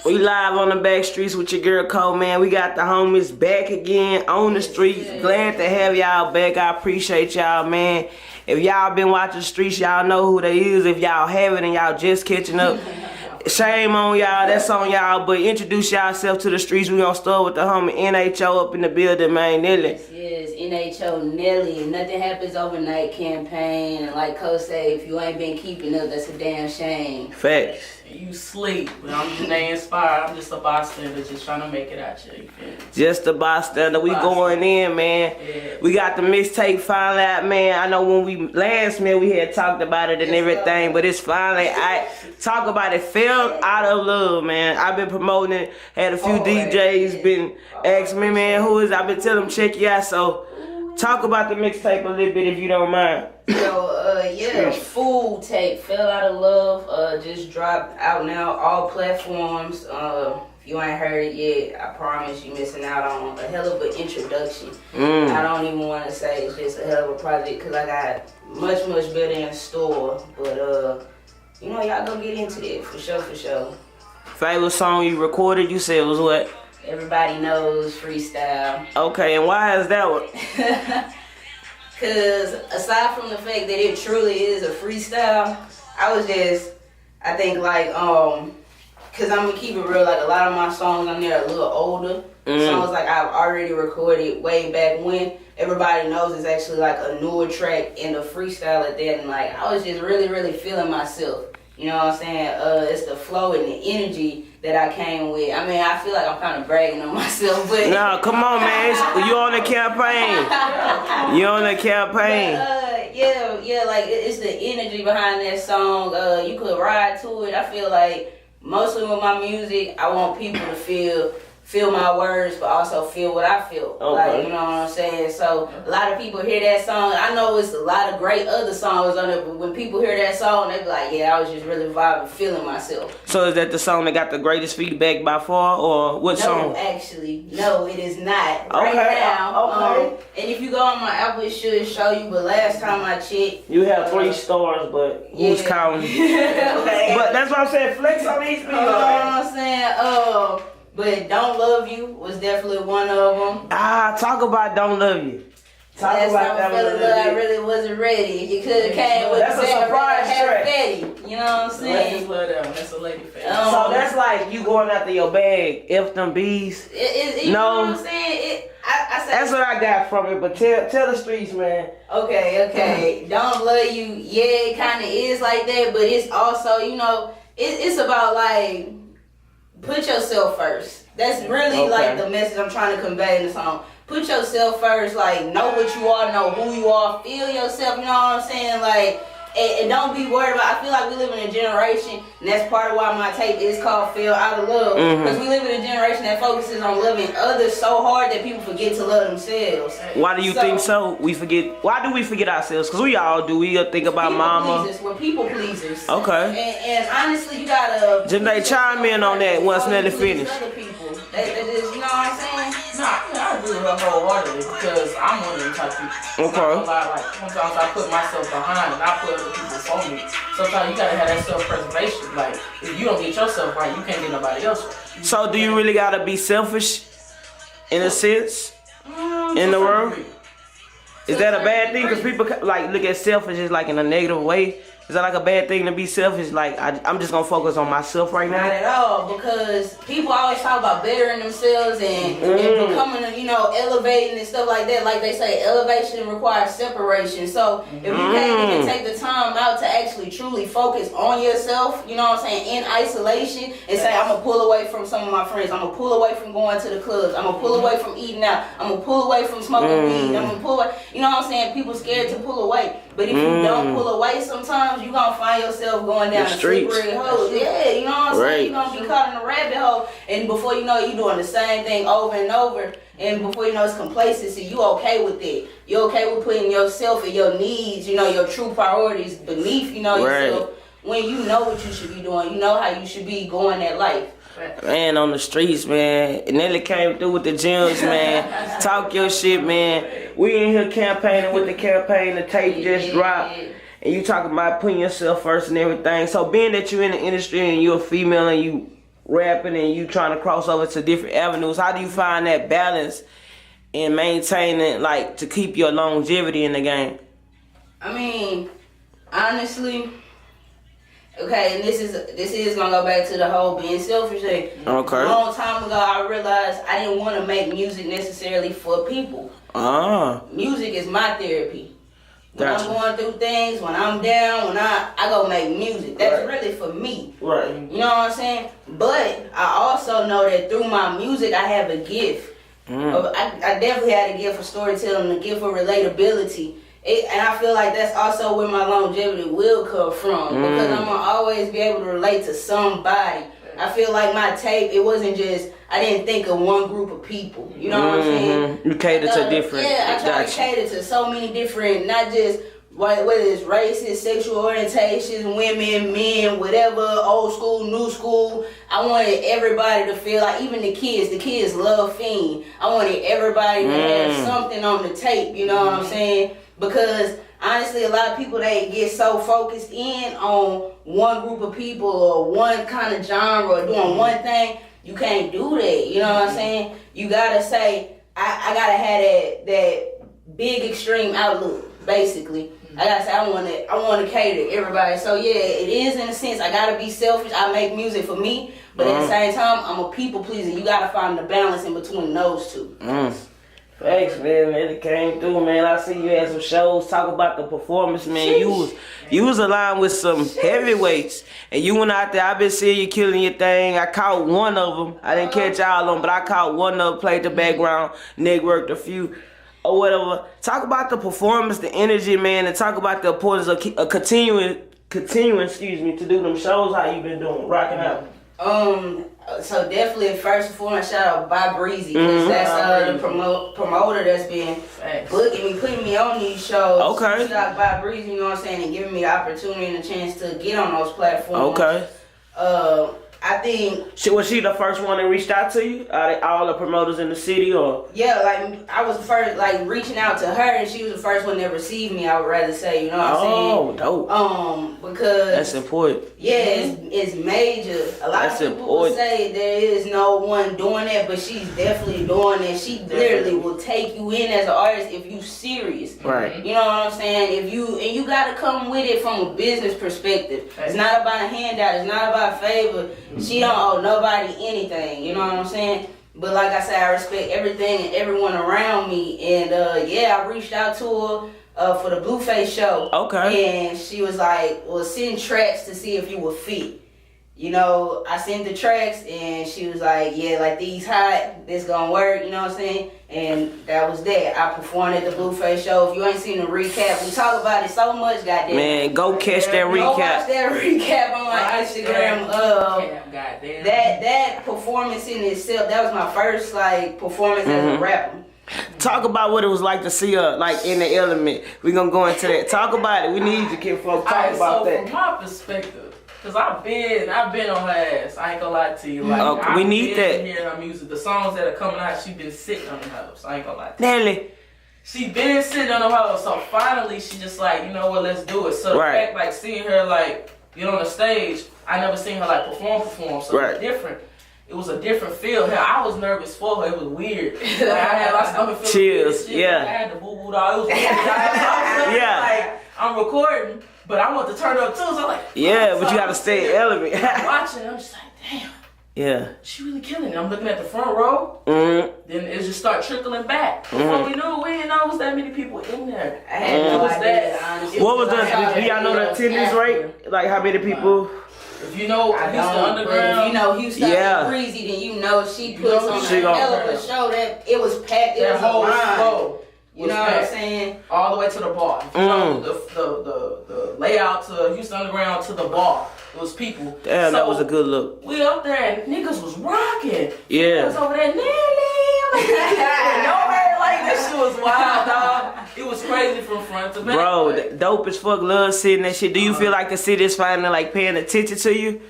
We live on the Backstreets with your girl Cole, man. We got the homies back again on the streets. Glad to have y'all back. I appreciate y'all, man. If y'all been watching the streets, y'all know who they is. If y'all haven't and y'all just catching up, shame on y'all. That's on y'all. But introduce yourself to the streets. We gonna start with the homie Nho up in the building, man. Nelly. Yes, Nho Nelly. Nothing happens overnight campaign. And like Cole say, if you ain't been keeping up, that's a damn shame. Facts. You sleep, but I'm Janae inspired. I'm just a bystander, just trying to make it out here. You feel me? Just a bystander. We going in, man. Yeah. We got the mixtape finally out, man. I know when we last met, we had talked about it and everything, but it's finally, I talk about it, fell out of love, man. I've been promoting it, had a few DJs been asking me, man, who is, I've been telling them check you out, so talk about the mixtape a little bit if you don't mind. Yeah, full tape, fell out of love, just dropped out now, all platforms. If you ain't heard it yet, I promise you missing out on a hell of an introduction. I don't even want to say it's just a hell of a project because I got much better in store. But, you know, y'all go get into that, for sure. Favorite song you recorded, you said was what? Everybody knows freestyle. Okay, and why is that one? Cause aside from the fact that it truly is a freestyle, I think like, cause I'm gonna keep it real, like a lot of my songs on there are a little older. Songs like I've already recorded way back when. Everybody knows it's actually like a newer track and a freestyle at that, and like I was just really feeling myself. You know what I'm saying? It's the flow and the energy that I came with. I mean, I feel like I'm kind of bragging on myself, but... No, come on, man. You on the campaign. You on the campaign. But, yeah, like, it's the energy behind that song. You could ride to it. I feel like, mostly with my music, I want people to feel my words, but also feel what I feel. Okay. Like, you know what I'm saying? So, a lot of people hear that song. I know it's a lot of great other songs on it, but when people hear that song, they be like, yeah, I was just really vibing, feeling myself. So is that the song that got the greatest feedback by far, or what song? No, actually, no, it is not. Okay, right now. okay. And if you go on my Apple, it should show you, but last time I checked... You have 3 stars, but who's counting? Okay. But that's what I'm saying, flex on these people. You know what I'm saying? But Don't Love You was definitely one of them. Talk about Don't Love You. Talk about that. I really wasn't ready. You could have came with that's a surprise track. Fatty. You know what I'm saying? Just love that one. That's a lady fan. So that's like you going after your bag, F them bees. You know what I'm saying? I said, that's what I got from it, but tell the streets, man. Okay. Don't Love You, yeah, it kind of is like that, but it's also, you know, it's about like, put yourself first. That's really like the message I'm trying to convey in the song. Put yourself first, like know what you are, know who you are, feel yourself, you know what I'm saying? Like, and don't be worried about, I feel like we live in a generation, and that's part of why my tape is called Fell Out of Love. Because we live in a generation that focuses on loving others so hard that people forget to love themselves. Why do you think so? Why do we forget ourselves? Because we all do. We think about mama. Pleasers. We're people pleasers. Okay. And honestly, you gotta... Janae, chime in on that once Nelly finished. Other people. That just, you know what I'm saying? I agree with her wholeheartedly because I'm one of them type of people. Okay. Like, sometimes I put myself behind and I put other people for me. Sometimes you gotta have that self-preservation. Like, if you don't get yourself right, you can't get nobody else right. So do you really gotta be selfish in a sense in the world? Is that a bad thing? Because people like look at selfish as like in a negative way. Is that like a bad thing to be selfish? Like, I'm just gonna focus on myself right now? Not at all, because people always talk about bettering themselves and becoming, you know, elevating and stuff like that. Like they say, elevation requires separation. So if you can't even take the time out to actually truly focus on yourself, you know what I'm saying, in isolation, and say, I'm gonna pull away from some of my friends, I'm gonna pull away from going to the clubs, I'm gonna pull away from eating out, I'm gonna pull away from smoking weed, I'm gonna pull away, you know what I'm saying, people scared to pull away. But if you don't pull away sometimes, you gonna find yourself going down the slippery hole. Yeah, you know what I'm saying? You're gonna be caught in a rabbit hole, and before you know it, you're doing the same thing over and over. And before you know it's complacency, you okay with it. You're okay with putting yourself and your needs, you know, your true priorities beneath, you know, yourself. When you know what you should be doing, you know how you should be going that life. Man, on the streets, man. Nelly came through with the gems, man. Talk your shit, man. We in here campaigning with the campaign. The tape just dropped. And you talking about putting yourself first and everything. So being that you're in the industry and you're a female and you rapping and you trying to cross over to different avenues? How do you find that balance in maintaining, like, to keep your longevity in the game? I mean, honestly, okay, and this is gonna go back to the whole being selfish thing. Okay. A long time ago, I realized I didn't want to make music necessarily for people. Music is my therapy. When Gotcha. I'm going through things, when I'm down, when I go make music, that's really for me. Right. You know what I'm saying? But I also know that through my music, I have a gift. I definitely had a gift for storytelling, a gift for relatability. And I feel like that's also where my longevity will come from. Because I'm going to always be able to relate to somebody. I feel like my tape, it wasn't just, I didn't think of one group of people. You know what I'm saying? You cater to different. Yeah, I try to cater to so many different, not just whether it's races, sexual orientations, women, men, whatever, old school, new school. I wanted everybody to feel like, even the kids love Fiend. I wanted everybody to have something on the tape, you know what I'm saying? Because honestly, a lot of people, they get so focused in on one group of people or one kind of genre or doing one thing. You can't do that, you know what I'm saying? You gotta say, I gotta have that big extreme outlook, basically. I gotta say, I want to cater to everybody. So yeah, it is in a sense, I gotta be selfish. I make music for me, but at the same time, I'm a people pleaser. You gotta find the balance in between those two. Thanks, man. It came through, man. I see you had some shows. Talk about the performance, man. You was aligned with some heavyweights, and you went out there. I've been seeing you killing your thing. I caught one of them. I didn't catch all of them, but I caught one of them. Played the background, networked a few, or whatever. Talk about the performance, the energy, man, and talk about the importance of continuing, to do them shows. How you been doing, rocking out? So definitely, first and foremost, shout out by Breezy, because that's the promoter that's been booking me, putting me on these shows. Okay. Shout out by Breezy, you know what I'm saying, and giving me the opportunity and the chance to get on those platforms. Okay. I think was she the first one that reached out to you? All the promoters in the city, or? Yeah, like I was the first, like reaching out to her, and she was the first one that received me. I would rather say, you know what I'm saying? Oh, dope. Because that's important. Yeah, it's major. A lot of people will say there is no one doing that, but she's definitely doing it. She literally will take you in as an artist if you serious. Right. You know what I'm saying? You gotta come with it from a business perspective. It's not about a handout. It's not about a favor. She don't owe nobody anything. You know what I'm saying? But like I said, I respect everything and everyone around me. And I reached out to her for the BlueFace show. Okay. And she was like, well, send tracks to see if you were fit. You know, I sent the tracks and she was like, yeah, like these hot, this gonna work, you know what I'm saying? And that was that. I performed at the BlueFace show. If you ain't seen the recap, we talk about it so much, goddamn. Man, go catch that recap. Go watch that recap on my Instagram. Goddamn. That performance in itself, that was my first like performance as a rapper. Talk about what it was like to see her like in the element. We gonna go into that. Talk about it. We need you, kid, folks. Talk about that. From my perspective, cause I've been on her ass. I ain't gonna lie to you. Like, we need that. Hearing her music, the songs that are coming out, she been sitting on the house. I ain't gonna lie to you. Nelly. She been sitting on the house, so finally she just like, you know what, let's do it. So the fact like seeing her like get on the stage, I never seen her like perform. So it's different. It was a different feel. Hell, I was nervous for her. It was weird. Like, I had my stomach feeling chills. Yeah. I had the boo boo dog. It was weird. Like I'm recording, but I want to turn up too. So I'm like, but you gotta stay element. I'm watching. I'm just like, damn. Yeah. She really killing it. I'm looking at the front row. Then it just start trickling back. Before we knew, we didn't know it was that many people in there. I had no idea, honestly. What was do y'all know the attendance rate? Like how many people? If you know Houston Underground, if you know Houston Breezy, then you know she puts on a hell of a show. That it was packed. It was whole a line. flow. You know what I'm saying? All the way to the bar. If you know the layout to Houston Underground to the bar, it was people. Damn, that was a good look. We up there and niggas was rocking. Yeah. Niggas over there, like this shit was wild, dog. It was crazy from front to back. Bro, dope as fuck. Love seeing that shit. Do you feel like the city is finally like paying attention to you?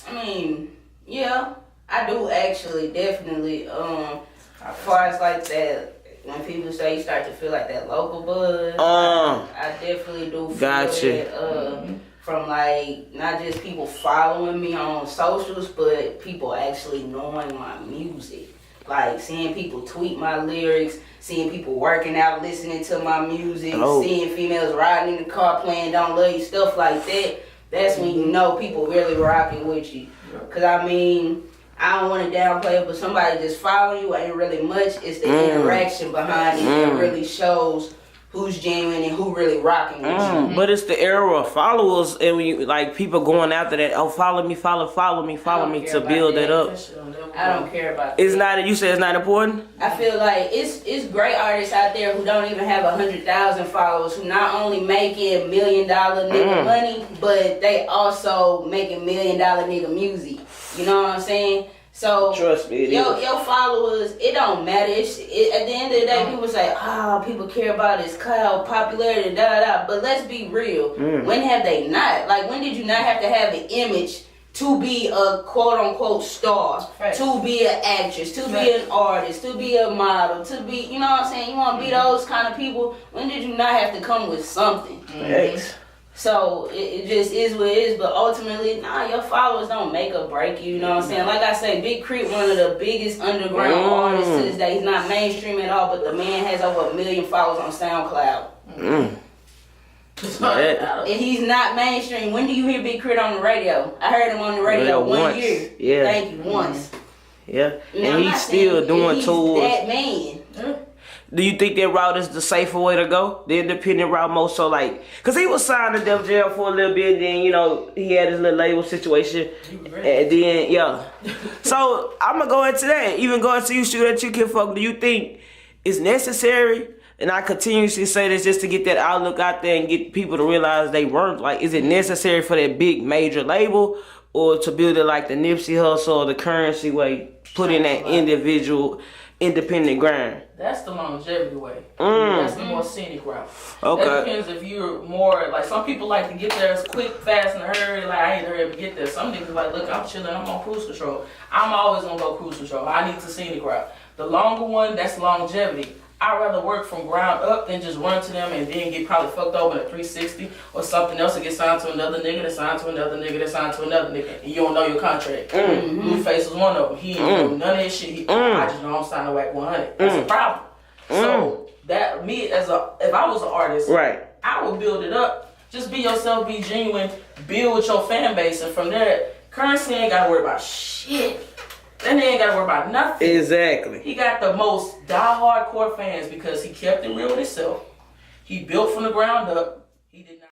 I mean, yeah, I do actually, definitely. As far as like that. When people say you start to feel like that local buzz, I definitely do feel that. from like not just people following me on socials, but people actually knowing my music. Like seeing people tweet my lyrics, seeing people working out, listening to my music, seeing females riding in the car playing Don't Love You, stuff like that. That's when you know people really rocking with you. Cause I mean, I don't want to downplay it, but somebody just following you ain't really much. It's the interaction behind it that really shows who's genuine and who really rocking with you. But it's the era of followers, and when you like people going after that. Oh, follow me to build that up. I don't care about that. It's not. You say it's not important. I feel like it's great artists out there who don't even have 100,000 followers, who not only making $1 million nigga money, but they also making $1 million nigga music. You know what I'm saying? So trust me, your followers, it don't matter. At the end of the day, people say, people care about his clout, popularity, da. But let's be real. When have they not? Like, when did you not have to have an image to be a quote-unquote star, to be an actress, to be an artist, to be a model, to be, you know what I'm saying? You want to be those kind of people? When did you not have to come with something? So it just is what it is, but ultimately, your followers don't make or break you, you know what I'm saying? Like I say, Big Crit, one of the biggest underground artists to this day. He's not mainstream at all, but the man has over 1 million followers on SoundCloud. And he's not mainstream. When do you hear Big Crit on the radio? I heard him on the radio one year. Yeah. Thank you, once. Yeah, and he's still doing tours. That man. Do you think that route is the safer way to go? The independent route more so like... Because he was signed to Def Jam for a little bit, and then, you know, he had his little label situation. And then, So, I'm going to go into that. Even going to you, Shoot That You Can Fuck. Do you think it's necessary? And I continuously say this just to get that outlook out there and get people to realize they weren't. Like, is it necessary for that big major label? Or to build it like the Nipsey Hussle or the Currency way? Put in that individual... independent grind. That's the longevity way. That's the more scenic route. Okay. That depends if you're more like some people like to get there as quick, fast, and hurry. Like I ain't hurry up to get there. Some niggas like, look, I'm chilling. I'm on cruise control. I'm always gonna go cruise control. I need the scenic route. The longer one, that's longevity. I'd rather work from ground up than just run to them and then get probably fucked over in a 360 or something else and get signed to another nigga, that signed to another nigga, that signed to another nigga, and you don't know your contract. BlueFace was one of them. He ain't know none of that shit. I just know I'm signed to whack 100. That's a problem. So that me if I was an artist, I would build it up. Just be yourself, be genuine, build with your fan base, and from there, Currency ain't gotta worry about shit. That nigga ain't gotta worry about nothing. Exactly. He got the most die-hard core fans because he kept it real with himself. He built from the ground up. He did not